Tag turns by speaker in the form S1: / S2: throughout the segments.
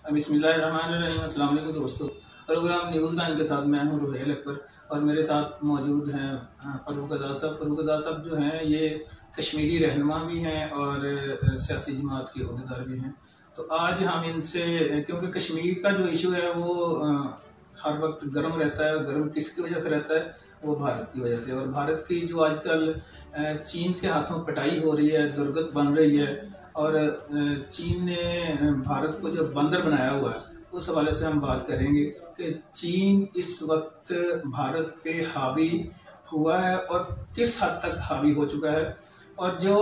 S1: बिस्मिल्लाहिर्रहमानिर्रहीम। अस्सलाम वालेकुम दोस्तों। प्रोग्राम न्यूज़ लाइन के साथ मैं हूँ रुहैल अकबर और मेरे साथ मौजूद हैं फ़ारूक आज़ाद साहब। फ़ारूक आज़ाद साहब जो हैं ये कश्मीरी रहनुमा भी हैं और सियासी जमात के अहदेदार भी हैं। तो आज हम इनसे, क्योंकि कश्मीर का जो इशू है वो हर वक्त गर्म रहता है। गर्म किसकी वजह से रहता है? वो भारत की वजह से। और भारत की जो आजकल चीन के हाथों पिटाई हो रही है, दुर्गत बन रही है और चीन ने भारत को जो बंदर बनाया हुआ है उस हवाले से हम बात करेंगे कि चीन इस वक्त भारत पे हावी हुआ है और किस हद तक हावी हो चुका है। और जो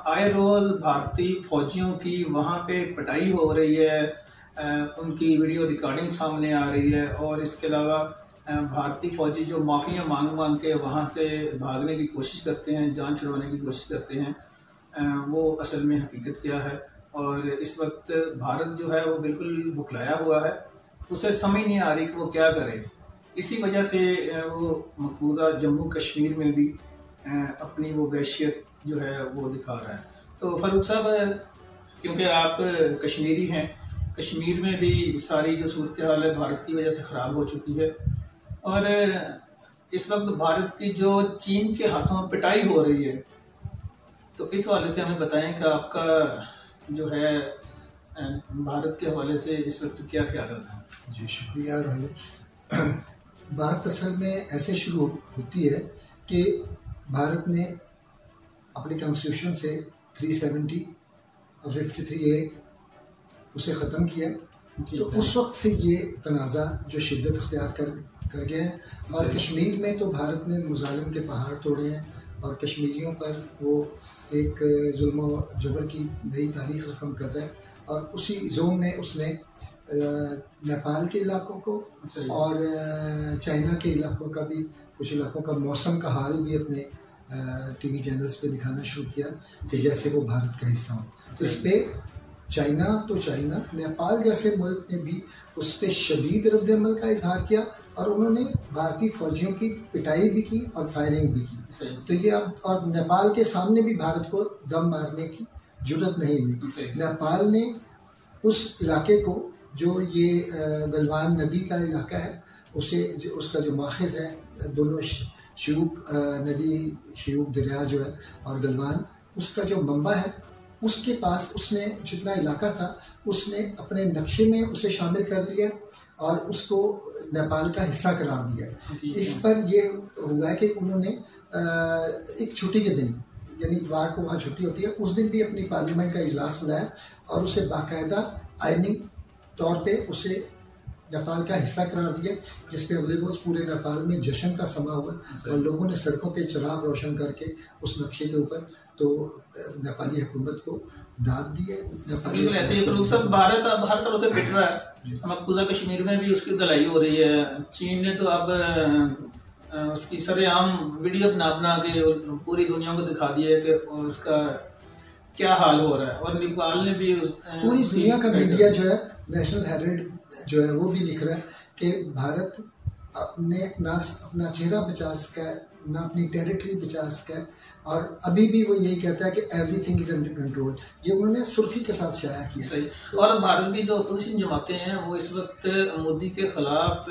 S1: आए रोज भारतीय फौजियों की वहाँ पे पिटाई हो रही है, उनकी वीडियो रिकॉर्डिंग सामने आ रही है और इसके अलावा भारतीय फौजी जो माफ़ियाँ मांग मांग के वहाँ से भागने की कोशिश करते हैं, जान छुड़वाने की कोशिश करते हैं, वो असल में हकीकत क्या है। और इस वक्त भारत जो है वो बिल्कुल बुखलाया हुआ है, उसे समझ नहीं आ रही कि वो क्या करे। इसी वजह से वो मकबूजा जम्मू कश्मीर में भी अपनी वो वहशियत जो है वो दिखा रहा है। तो फारूक साहब, क्योंकि आप कश्मीरी हैं, कश्मीर में भी सारी जो सूरत हाल है भारत की वजह से ख़राब हो चुकी है और इस वक्त भारत की जो चीन के हाथों पिटाई हो रही है, तो इस हवाले से हमें बताएं कि आपका जो है भारत के हवाले से इस वक्त क्या ख्याल है?
S2: जी शुक्रिया रोहित। बात असल में ऐसे शुरू होती है कि भारत ने अपने कॉन्स्टिट्यूशन से 370 और 53A उसे ख़त्म किया। तो उस वक्त से ये तनाज़ा जो शिद्दत अख्तियार कर गया है और कश्मीर में तो भारत ने मुजालिम के पहाड़ तोड़े हैं और कश्मीरियों पर वो एक जुल्म व जबर की नई तारीख रकम कर रहा है। और उसी जोन में उसने नेपाल के इलाकों को और चाइना के इलाकों का भी, कुछ इलाकों का मौसम का हाल भी अपने टीवी चैनल्स पे दिखाना शुरू किया कि जैसे वो भारत का हिस्सा हो। तो इस पर चाइना नेपाल जैसे मुल्क ने भी उस पर शदीद रद्द-ए-अमल का इजहार किया और उन्होंने भारतीय फौजियों की पिटाई भी की और फायरिंग भी की। तो ये अब, और नेपाल के सामने भी भारत को दम मारने की जुर्रत नहीं हुई। नेपाल ने उस इलाके को, जो ये गलवान नदी का इलाका है, उसे उसका जो माखज़ है, दोनों शयूक नदी, शयूक दरिया जो है और गलवान, उसका जो मंबा है, उसके पास उसने जितना इलाका था उसने अपने नक्शे में उसे शामिल कर लिया और उसको नेपाल का हिस्सा करार दिया। इस पर यह हुआ कि उन्होंने एक छुट्टी के दिन, यानी इतवार को वहाँ छुट्टी होती है, उस दिन भी अपनी पार्लियामेंट का इजलास बुलाया और उसे बाकायदा आइनी तौर पे उसे नेपाल का हिस्सा करार दिया, जिसपे अगले रोज़ पूरे नेपाल में जश्न का समा हुआ और लोगों ने सड़कों पे चिराग रोशन करके उस नक्शे के ऊपर तो नेपाली हुकूमत को दाद दी है।
S1: भारत हर तरह से पिट रहा है। मकबूजा कश्मीर में भी उसकी धलाई हो रही है। चीन ने तो अब उसकी सरेआम वीडियो बना के पूरी दुनिया को दिखा दिया है कि उसका क्या हाल हो रहा है। और नेपाल ने भी
S2: पूरी दुनिया का मीडिया जो है, नेशनल हेराल्ड जो है, वो भी लिख रहा है कि भारत अपने ना अपना चेहरा बचा सका है, ना अपनी टेरिटरी बचा सका है, और अभी भी वो यही कहता है कि एवरीथिंग इज अंडर कंट्रोल। ये उन्होंने सुर्खी के साथ शाया किया।
S1: सही। और भारत की जो अपोजिशन जमातें हैं वो इस वक्त मोदी के खिलाफ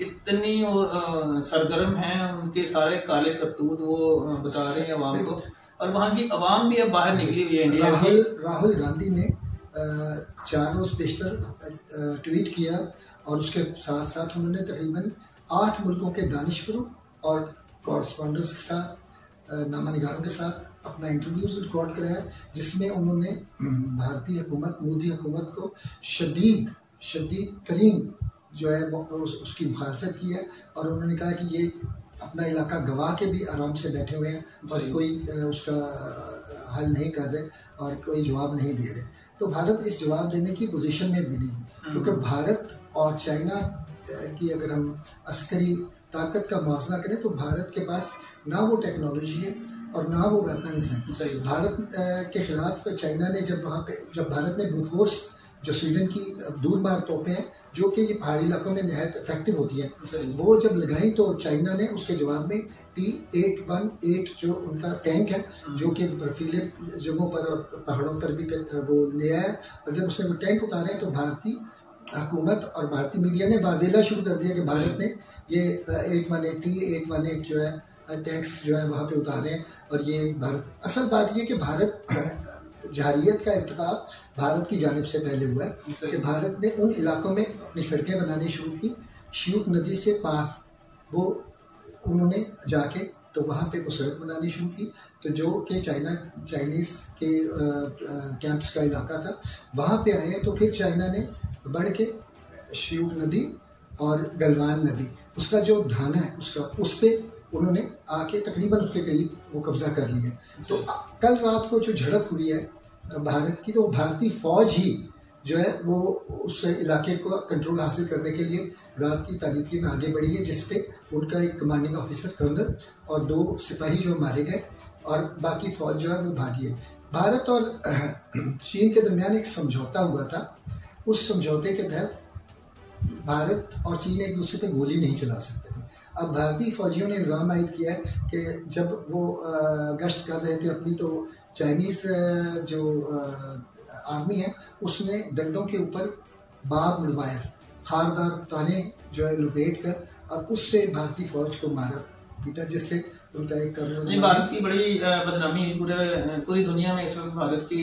S1: इतनी सरगर्म हैं, उनके सारे काले करतूत वो बता रहे हैं अवाम को, और वहाँ की अवाम भी अब बाहर निकली हुई है इंडिया।
S2: राहुल गांधी ने 4 रोज़ पेशतर ट्वीट किया और उसके साथ साथ उन्होंने तकरीबन 8 मुल्कों के दानिशवरों और कॉरेस्पॉन्डेंट्स के साथ, नामानिगारों के साथ अपना इंटरव्यूज़ रिकॉर्ड कराया, जिसमें उन्होंने भारतीय हुकूमत, मोदी हुकूमत को शदीद तरीन जो है उसकी मुखालफत की है। और उन्होंने कहा कि ये अपना इलाका गवा के भी आराम से बैठे हुए हैं और कोई उसका हल नहीं कर रहे और कोई जवाब नहीं दे रहे। तो भारत इस जवाब देने की पोजीशन में भी नहीं, क्योंकि भारत और चाइना की अगर हम अस्करी ताकत का मुआवजा करें तो भारत के पास ना वो टेक्नोलॉजी है और ना वो वेपन्स हैं। भारत के खिलाफ चाइना ने जब भारत ने बोफोर्स, जो स्वीडन की दूरमार तोपें हैं जो कि ये पहाड़ी इलाकों में नहायत इफेक्टिव होती हैं, वो जब लगाई तो चाइना ने उसके जवाब में T-818 जो उनका टैंक है, जो कि बर्फीले जगहों पर और पहाड़ों पर भी वो ले आया। और जब उसने वो टैंक उतारे तो भारतीय हुकूमत और भारतीय मीडिया ने वावेला शुरू कर दिया कि भारत ने ये 818 T-818 जो है टैंक्स जो है वहाँ पे उतारे हैं। और ये भारत, असल बात ये कि भारत जहारियत का इर्तिकाब भारत की जानिब से पहले हुआ है कि भारत ने उन इलाकों में अपनी सड़कें बनानी शुरू की, शियूक नदी से पार वो उन्होंने जाके तो वहाँ पे वो सड़क बनानी शुरू की, तो जो कि चाइनीज़ के कैंप्स का इलाका था वहाँ पे आए। तो फिर चाइना ने बढ़ के शियूक नदी और गलवान नदी, उसका जो धाना है उसका, उस पर उन्होंने आके तकरीबन उसके करीब वो कब्जा कर लिया। तो कल रात को जो झड़प हुई है भारत की, तो भारतीय फौज ही जो है वो उस इलाके को कंट्रोल हासिल करने के लिए रात की तारीकी में आगे बढ़ी है, जिसपे उनका एक कमांडिंग ऑफिसर कर्नल और 2 सिपाही जो मारे गए और बाकी फौज जो है वो भागी है। भारत और चीन के दरमियान एक समझौता हुआ था, उस समझौते के तहत भारत और चीन एक दूसरे पे गोली नहीं चला सकते थे। अब भारतीय फौजियों ने इल्ज़ाम आयद किया है कि जब वो गश्त कर रहे थे अपनी, तो चाइनीज़ जो आर्मी है उसने डंडों के ऊपर बाब मुड़वाया, खारदार ताने जो है लपेट कर, और उससे भारतीय फौज को मारा पीटा, जिससे उनका एक कर्नल।
S1: भारत की बड़ी बदनामी पूरी दुनिया में इस वक्त भारत की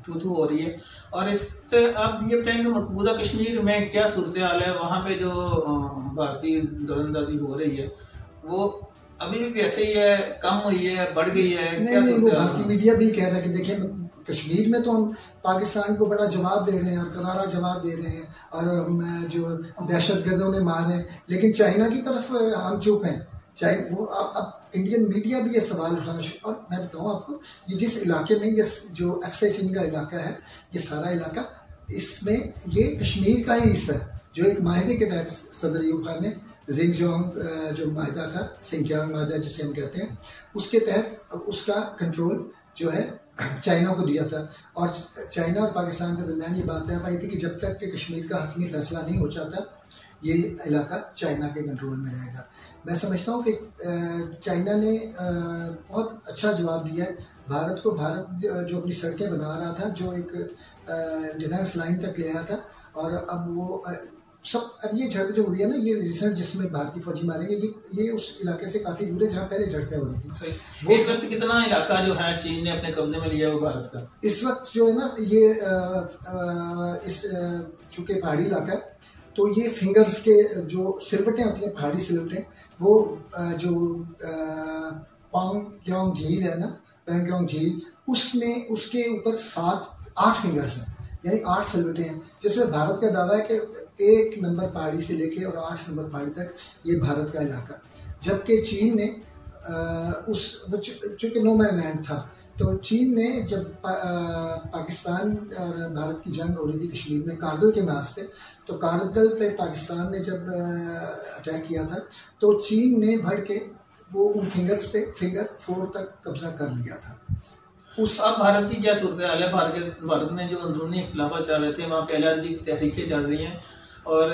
S1: थू हो रही है। और इस अब ये बताएंगे मकबूजा कश्मीर में क्या सूरत हाल है, वहाँ पे जो भारतीय दरअंदाजी हो रही है वो अभी भी वैसे ही है, कम हुई है, बढ़ गई है?
S2: नहीं, वो भारतीय मीडिया भी कह रहा है कि देखिए कश्मीर में तो हम पाकिस्तान को बड़ा जवाब दे रहे हैं और करारा जवाब दे रहे हैं और हम जो दहशतगर्दों ने मारे हैं, लेकिन चाइना की तरफ हम चुप हैं। चाहे वो अब इंडियन मीडिया भी ये सवाल उठाना शुरू। और मैं बताऊँ आपको, ये जिस इलाके में ये जो अक्सर चीन का इलाका है, ये सारा इलाका, इसमें ये कश्मीर का ही हिस्सा है, जो एक माहदे के तहत सदर अयूब खान ने जिंगजोंग जो माहदा था, सिंकियांग माहदा जिसे हम कहते हैं, उसके तहत उसका कंट्रोल जो है चाइना को दिया था। और चाइना और पाकिस्तान के दरमियान ये बात तय पाई थी कि जब तक कि कश्मीर का हतमी फैसला नहीं हो जाता, ये इलाका चाइना के कंट्रोल में रहेगा। मैं समझता हूँ कि चाइना ने बहुत अच्छा जवाब दिया है भारत को। भारत जो अपनी सड़कें बना रहा था, जो एक डिफेंस लाइन तक ले आया था, और अब वो अब ये झड़प जो हुई है ना, ये रिसेंट जिसमें भारतीय फौजी मारे गए, ये उस इलाके से काफी दूर है जहाँ पहले झड़पें हो रही थी।
S1: वो इस वक्त कितना इलाका जो है चीन ने अपने कब्जे में लिया वो भारत का?
S2: इस वक्त जो है ना, ये इस चूंकि पहाड़ी इलाका है, तो ये फिंगर्स के जो सिलवटें होती हैं, पहाड़ी सिलवटें, वो जो पांगयोंग झील है ना, पांगयोंग झील, उसमें उसके ऊपर 7-8 फिंगर्स हैं, यानी 8 सिलवटें हैं, जिसमें भारत का दावा है कि 1 नंबर पहाड़ी से लेके और 8 नंबर पहाड़ी तक ये भारत का इलाका। जबकि चीन ने चूँकि नो मैन लैंड था, तो चीन ने जब पाकिस्तान और भारत की जंग हो रही थी कश्मीर में कारगिल के मास पे, तो कारगिल पे पाकिस्तान ने जब अटैक किया था, तो चीन ने बढ़ के वो उन फिंगर्स पे फिंगर 4 तक कब्जा कर लिया था।
S1: अब भारत की क्या सूरत हाल है? भारत में जो अंदरूनी इख्तिलाफात चल रहे थे, वहाँ पे LRG की तहरीकें चल रही हैं, और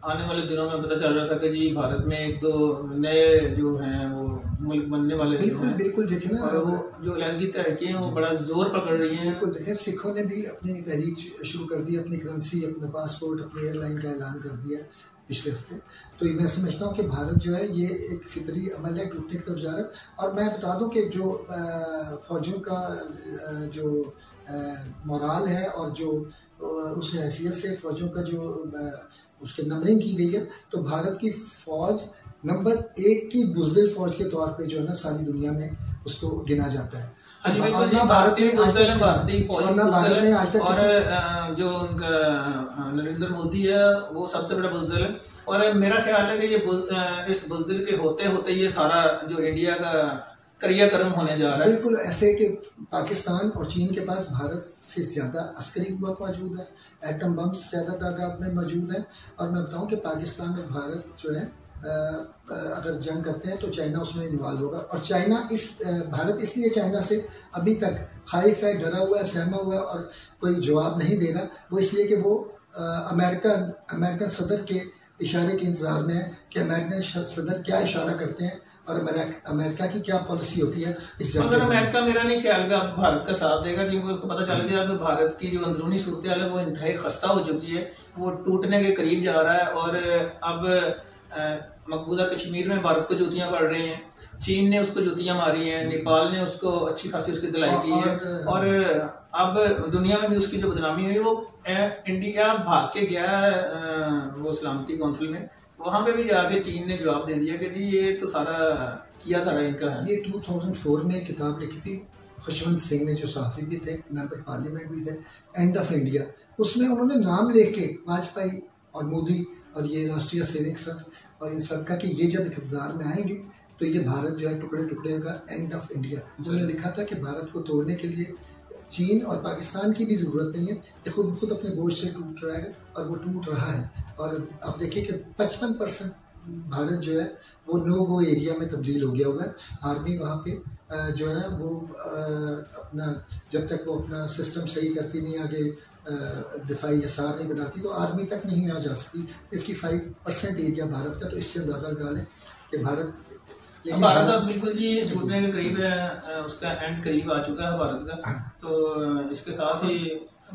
S1: आने वाले दिनों में पता चल रहा था कि जी भारत में 1-2 नए जो हैं वो मुल्क बनने वाले हैं।
S2: बिल्कुल देखें ना,
S1: और वो जो LRG तहरीकें हैं वो बड़ा जोर पकड़ रही हैं।
S2: बिल्कुल देखें, सिखों ने भी अपनी तहरीक शुरू कर दी, अपनी करेंसी, अपना पासपोर्ट, अपनी एयरलाइन का ऐलान कर दिया पिछले हफ्ते। तो मैं समझता हूँ कि भारत जो है ये एक फितरी अमल है, टूटने की तरफ जा रहा है। और मैं बता दूँ कि जो फौजियों का जो मोराल है और जो उस हैसियत से फौजियों का जो उसके नंबरिंग की गई है, तो भारत की फौज नंबर 1 की बुज़दिल फौज के तौर पे जो है ना सारी दुनिया में उसको गिना जाता है।
S1: भारत में आज तक और जो उनका नरेंद्र मोदी है वो सबसे बड़ा बुज़दिल है। और मेरा ख्याल है कि ये इस बुज़दिल के होते होते ये सारा जो इंडिया का क्रियाक्रम होने जा रहा है।
S2: बिल्कुल ऐसे कि पाकिस्तान और चीन के पास भारत से ज़्यादा अस्करी कुव्वत मौजूद है, एटम बम ज़्यादा तादाद में मौजूद है। और मैं बताऊं कि पाकिस्तान और भारत जो है अगर जंग करते हैं तो चाइना उसमें इन्वॉल्व होगा। और भारत इसलिए चाइना से अभी तक खाइफ है, डरा हुआ है, सहमा हुआ है और कोई जवाब नहीं दे रहा। वो इसलिए कि वो अमेरिकन सदर के इशारे के इंतज़ार में है कि अमेरिकन सदर क्या इशारा करते हैं और अमेरिका की क्या पॉलिसी होती है इस जंग?
S1: अगर अमेरिका, मेरा नहीं ख्याल कि अब भारत का साथ देगा, क्योंकि उसको पता चल गया कि भारत की जो अंदरूनी सूरत है वो इंतहाई खस्ता हो चुकी है, वो टूटने के करीब जा रहा है। और अब मकबूजा कश्मीर में भारत को जूतियां पड़ रही हैं, चीन ने उसको जूतियां मारी हैं, नेपाल ने उसको अच्छी खासी उसकी दिलाई की है, और अब दुनिया में भी उसकी जो बदनामी हुई वो इंडिया भाग के गया वो सलामती कौंसिल में, वहां पे भी जाके चीन ने जवाब दे दिया कि जी ये तो सारा किया था इनका है।
S2: ये 2004 में किताब लिखी थी खुशवंत सिंह ने, जो सहाफ़ी भी थे, मेंबर पार्लियामेंट भी थे, एंड ऑफ इंडिया। उसमें उन्होंने नाम लेके वाजपेयी और मोदी और ये राष्ट्रीय सेविक संघ और इन सबका कि ये जब इक़्तिदार में आएंगे तो ये भारत जो है टुकड़े टुकड़े का एंड ऑफ इंडिया। उन्होंने लिखा था कि भारत को तोड़ने के लिए चीन और पाकिस्तान की भी ज़रूरत नहीं है, ये खुद अपने बोझ से टूट रहा है और वो टूट रहा है। और आप देखिए कि 55% भारत जो है वो नो गो एरिया में तब्दील हो गया हुआ है। आर्मी वहाँ पे जो है ना वो अपना जब तक वो अपना सिस्टम सही करती नहीं, आगे दिफाई असार नहीं बनाती, तो आर्मी तक नहीं आ जा सकती। 55% एरिया भारत का, तो इससे अंदाज़ा लगा लें कि भारत
S1: अब बिल्कुल जी टूटने के करीब है, उसका एंड करीब आ चुका है भारत का। तो इसके साथ ही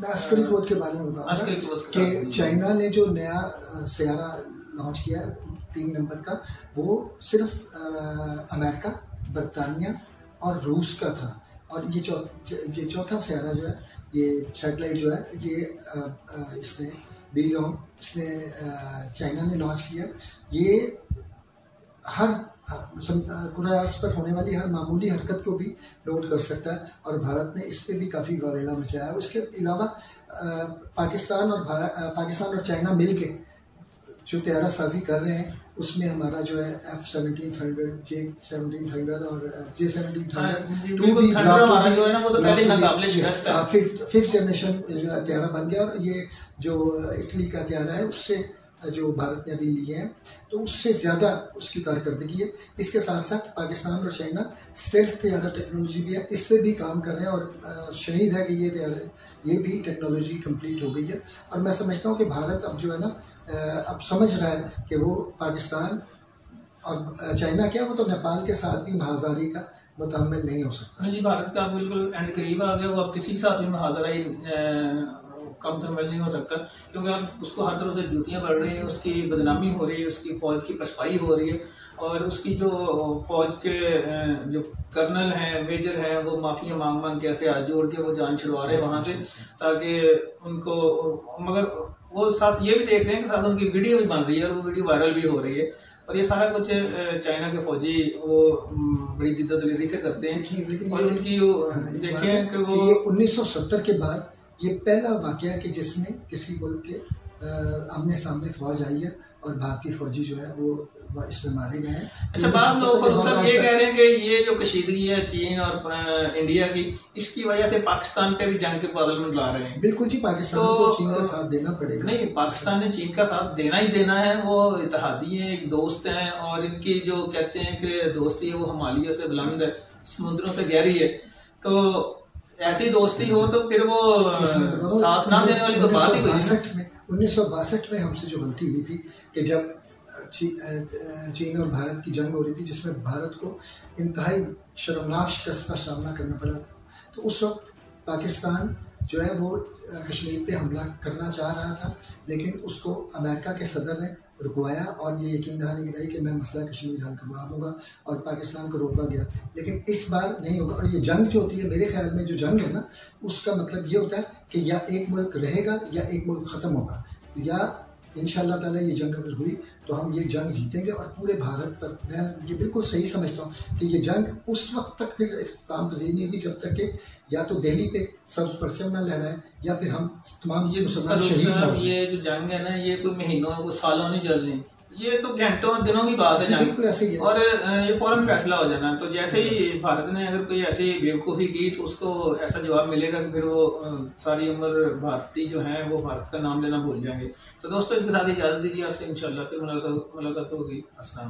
S2: मैं अस्करी क्रोध के बारे में बताऊँ कि चाइना ने जो नया सैयारा लॉन्च किया 3 नंबर का, वो सिर्फ अमेरिका, बरतानिया और रूस का था। और ये चौथा सैयारा जो है, ये सैटेलाइट जो है, ये इसने चाइना ने लॉन्च किया। ये हर कुराए अर्ज़ पर होने वाली हर मामूली हरकत को भी नोट कर सकता है, और भारत ने इस पर भी काफ़ी वावेला मचाया है। उसके अलावा पाकिस्तान और चाइना मिल के जो तैयारा साजी कर रहे हैं, उसमें हमारा जो है F-17 थंडर, J-17 थंडर और J-17 थंडर 5th जनरेशन जो है तैयारा बन गया। और ये जो इटली का तैयारा है, उससे जो भारत ने अभी लिए हैं, तो उससे ज़्यादा उसकी कारकर्दगी है। इसके साथ साथ पाकिस्तान और चाइना स्टेल्थ तैयारा टेक्नोलॉजी भी है, इस पर भी काम कर रहे हैं। और शहीद है कि ये भी टेक्नोलॉजी कंप्लीट हो गई है। और मैं समझता हूँ कि भारत अब जो है ना अब समझ रहा है कि वो पाकिस्तान और चाइना क्या, वो तो नेपाल के साथ भी महाजारी का मुतहम्मिल नहीं हो सकता।
S1: जी, भारत का बिल्कुल एंड करीब आ गया, वो अब किसी के साथ भी महाजारा कम तो नहीं हो सकता, क्योंकि अब उसको हर तरफ से जूतियां पड़ रही हैं, उसकी बदनामी हो रही है, उसकी फौज की पसपाई हो रही है, और उसकी जो फौज के जो कर्नल हैं, मेजर हैं, वो माफिया मांग के ऐसे हाथ जोड़ के वो जान छुड़वा रहे हैं वहां से, ताकि उनको, मगर वो साथ ये भी देख रहे हैं कि साथ उनकी वीडियो भी बन रही है और वो वीडियो वायरल भी हो रही है। और ये सारा कुछ चाइना के फौजी वो बड़ी जिद्दत दलेरी से करते हैं। और उनकी देखिए कि वो
S2: 1970 के बाद ये पहला वाकया है कि जिसमें किसी मुल्क के आमने सामने फौज आई है और भारतीय फौजी जो है वो इसमें मारे गए हैं।
S1: अच्छा, बाद लोग सब ये कह रहे हैं कि ये जो कशीदगी है चीन और इंडिया की, इसकी वजह से पाकिस्तान पे भी जंग के बादल मंडरा रहे हैं।
S2: बिल्कुल जी, पाकिस्तान को चीन का साथ देना पड़ेगा।
S1: नहीं, पाकिस्तान ने चीन का साथ देना ही देना है। वो इत्तेहादी है, एक दोस्त हैं, और इनकी जो कहते हैं कि दोस्ती है वो हिमालय से बुलंद है, समुद्रों से गहरी है। तो ऐसी दोस्ती हो तो फिर वो साथ ना देने वाली तो बात ही हुई।
S2: 1962 में हमसे जो गलती हुई थी कि जब चीन और भारत की जंग हो रही थी, जिसमें भारत को इंतहाई शर्मनाक शिकस्त का सामना करना पड़ा था, तो उस वक्त पाकिस्तान जो है वो कश्मीर पे हमला करना चाह रहा था, लेकिन उसको अमेरिका के सदर ने रुकवाया और ये यकीन दहानी कराई कि मैं मसला कश्मीर हल करवा दूंगा, और पाकिस्तान को रोका गया। लेकिन इस बार नहीं होगा। और ये जंग जो होती है, मेरे ख्याल में जो जंग है ना, उसका मतलब ये होता है कि या एक मुल्क रहेगा या एक मुल्क ख़त्म होगा। या इंशाअल्लाह ताला ये जंग अगर हुई तो हम ये जंग जीतेंगे, और पूरे भारत पर मैं ये बिल्कुल सही समझता हूँ कि ये जंग उस वक्त तक फिर इख्तिताम पजीर नहीं होगी जब तक कि या तो दिल्ली पे सब्ज़ परचम न लहराए या फिर हम तमाम मुसलमान शहीद न हो।
S1: ये जो जंग है ना, ये कोई महीनों वो सालों नहीं चल रही, ये तो घंटों दिनों की बात है।
S2: बिल्कुल ऐसे ही है।
S1: और ये फौरन फैसला हो जाना। तो जैसे ही भारत ने अगर कोई ऐसी बेवकूफ़ी की तो उसको ऐसा जवाब मिलेगा कि फिर वो सारी उम्र भारतीय जो हैं वो भारत का नाम लेना भूल जाएंगे। तो दोस्तों, इसके साथ इजाज़त दीजिए, आपसे इंशाअल्लाह फिर मुलाकात होगी। अस्सलाम।